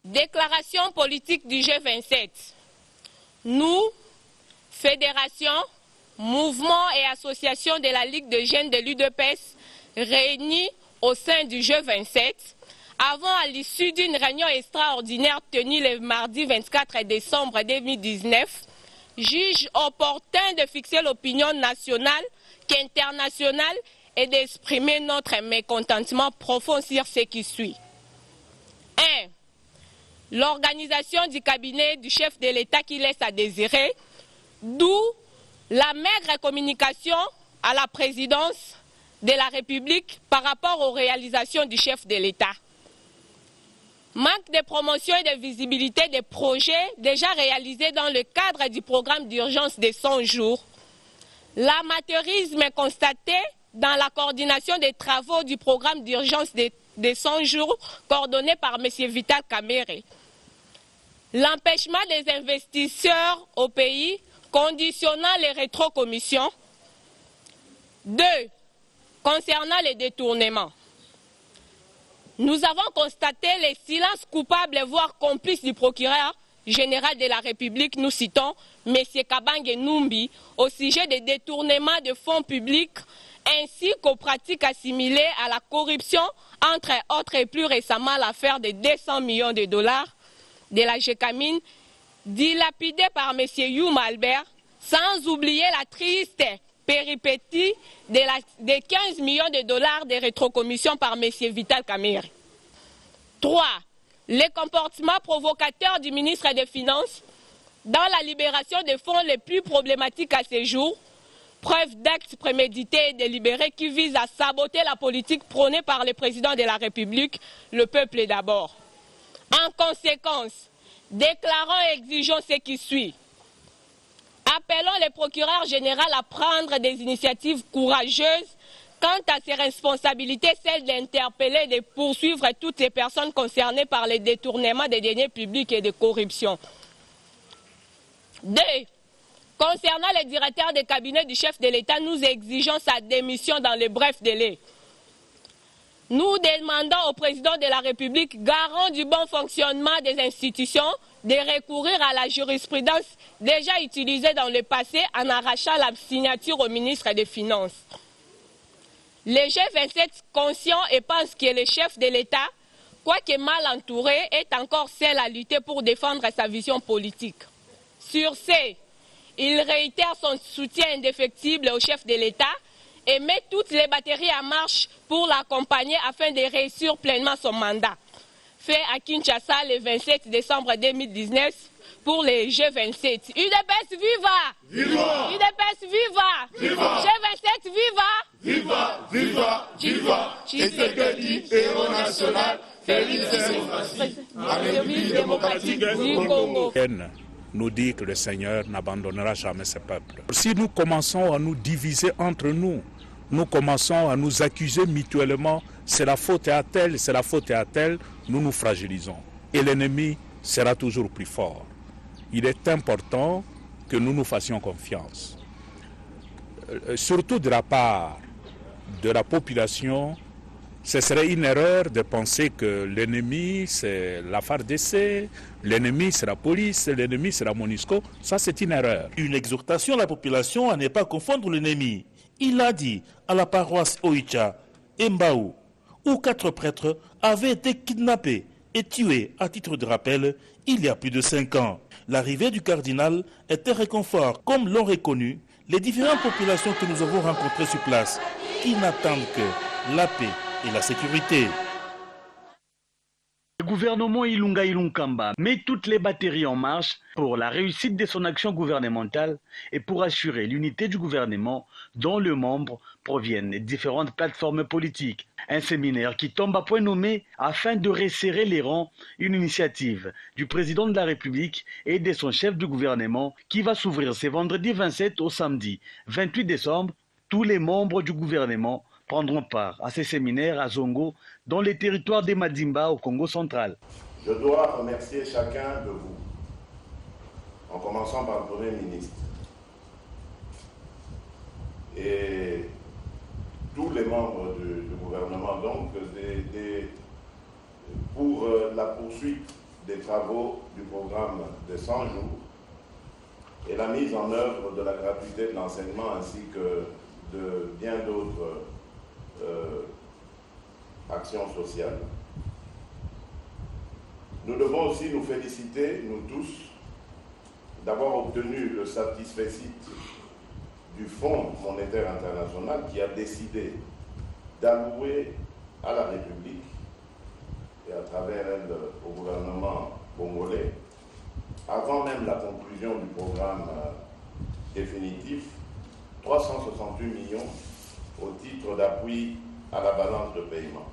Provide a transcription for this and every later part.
Déclaration politique du G27. Nous, fédération, mouvement et association de la Ligue de jeunes de l'UDPS, réunis au sein du G27, avons, à l'issue d'une réunion extraordinaire tenue le mardi 24 décembre 2019, jugé opportun de fixer l'opinion nationale qu'internationale et d'exprimer notre mécontentement profond sur ce qui suit. 1. L'organisation du cabinet du chef de l'État qui laisse à désirer, d'où la maigre communication à la présidence de la République par rapport aux réalisations du chef de l'État. Manque de promotion et de visibilité des projets déjà réalisés dans le cadre du programme d'urgence de 100 jours. L'amateurisme constaté dans la coordination des travaux du programme d'urgence de 100 jours coordonné par M. Vital Kamerhe. L'empêchement des investisseurs au pays conditionnant les rétrocommissions. 2. Concernant les détournements. Nous avons constaté les silences coupables, voire complices du procureur général de la République, nous citons M. Kabange Numbi, au sujet des détournements de fonds publics ainsi qu'aux pratiques assimilées à la corruption, entre autres et plus récemment l'affaire de 200 millions de dollars de la GECAMINE, dilapidée par M. Youm Albert, sans oublier la triste péripétie des 15 millions de dollars de rétrocommissions par M. Vital Kamerhe. 3. Les comportements provocateurs du ministre des Finances dans la libération des fonds les plus problématiques à ce jour, preuve d'actes prémédités et délibérés qui visent à saboter la politique prônée par le président de la République, le peuple d'abord. En conséquence, déclarons et exigeons ce qui suit. Appelons le procureur général à prendre des initiatives courageuses quant à ses responsabilités, celle d'interpeller et de poursuivre toutes les personnes concernées par les détournements des deniers publics et de corruption. 2. Concernant le directeur de cabinet du chef de l'État, nous exigeons sa démission dans le bref délai. Nous demandons au président de la République, garant du bon fonctionnement des institutions, de recourir à la jurisprudence déjà utilisée dans le passé en arrachant la signature au ministre des Finances. Le G27 conscient et pense que le chef de l'État, quoique mal entouré, est encore seul à lutter pour défendre sa vision politique. Sur ce, il réitère son soutien indéfectible au chef de l'État et met toutes les batteries en marche pour l'accompagner afin de réussir pleinement son mandat. Fait à Kinshasa le 27 décembre 2019 pour les G27. UDPS viva! Viva! UDPS viva! Viva! G27 viva! Viva! Viva! Viva! Tshisekedi, héros national, Félix République démocratique du Congo. Nous dit que le Seigneur n'abandonnera jamais ses peuples. Si nous commençons à nous diviser entre nous, nous commençons à nous accuser mutuellement, c'est la faute à tel, c'est la faute à tel, nous nous fragilisons. Et l'ennemi sera toujours plus fort. Il est important que nous nous fassions confiance. Surtout de la part de la population, ce serait une erreur de penser que l'ennemi c'est la FARDC, l'ennemi c'est la police, l'ennemi c'est la MONUSCO. Ça c'est une erreur. Une exhortation à la population à ne pas confondre l'ennemi. Il a dit à la paroisse Oicha, Mbaou, où 4 prêtres avaient été kidnappés et tués à titre de rappel il y a plus de 5 ans. L'arrivée du cardinal était réconfort, comme l'ont reconnu les différentes populations que nous avons rencontrées sur place, qui n'attendent que la paix et la sécurité. Le gouvernement Ilunga Ilunkamba met toutes les batteries en marche pour la réussite de son action gouvernementale et pour assurer l'unité du gouvernement dont les membres proviennent des différentes plateformes politiques. Un séminaire qui tombe à point nommé afin de resserrer les rangs, une initiative du président de la République et de son chef de gouvernement qui va s'ouvrir ce vendredi 27 au samedi 28 décembre. Tous les membres du gouvernement prendront part à ces séminaires à Zongo, dans les territoires des Madimba au Congo central. Je dois remercier chacun de vous, en commençant par le Premier ministre et tous les membres du gouvernement, donc, pour la poursuite des travaux du programme de 100 jours et la mise en œuvre de la gratuité de l'enseignement ainsi que de bien d'autres actions sociales. Nous devons aussi nous féliciter, nous tous, d'avoir obtenu le satisfecit du Fonds monétaire international qui a décidé d'allouer à la République et à travers elle au gouvernement congolais, avant même la conclusion du programme définitif, 368 millions au titre d'appui à la balance de paiement.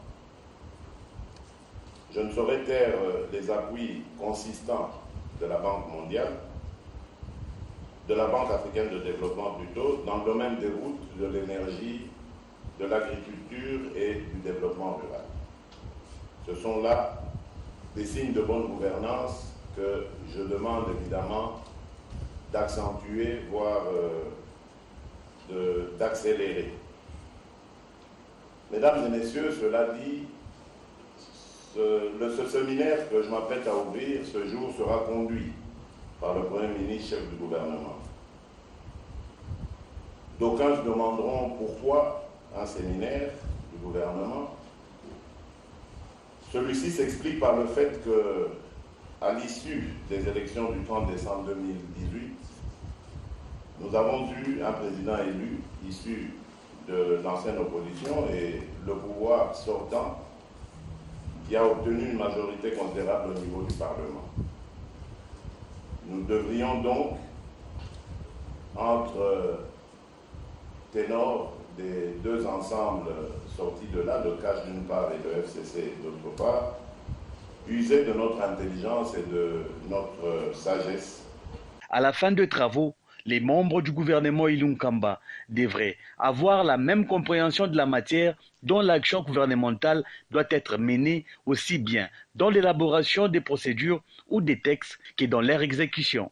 Je ne saurais taire les appuis consistants de la Banque mondiale, de la Banque africaine de développement plutôt, dans le domaine des routes, de l'énergie, de l'agriculture et du développement rural. Ce sont là des signes de bonne gouvernance que je demande évidemment d'accentuer, voire d'accélérer. Mesdames et messieurs, cela dit, ce séminaire que je m'apprête à ouvrir ce jour sera conduit par le Premier ministre, chef du gouvernement. D'aucuns se demanderont pourquoi un séminaire du gouvernement. Celui-ci s'explique par le fait que, à l'issue des élections du 30 décembre 2018, nous avons eu un président élu issu de l'ancienne opposition et le pouvoir sortant qui a obtenu une majorité considérable au niveau du Parlement. Nous devrions donc, entre ténors des deux ensembles sortis de là, le CAJ d'une part et le FCC d'autre part, user de notre intelligence et de notre sagesse. À la fin des travaux, les membres du gouvernement Ilunkamba devraient avoir la même compréhension de la matière dont l'action gouvernementale doit être menée aussi bien dans l'élaboration des procédures ou des textes que dans leur exécution.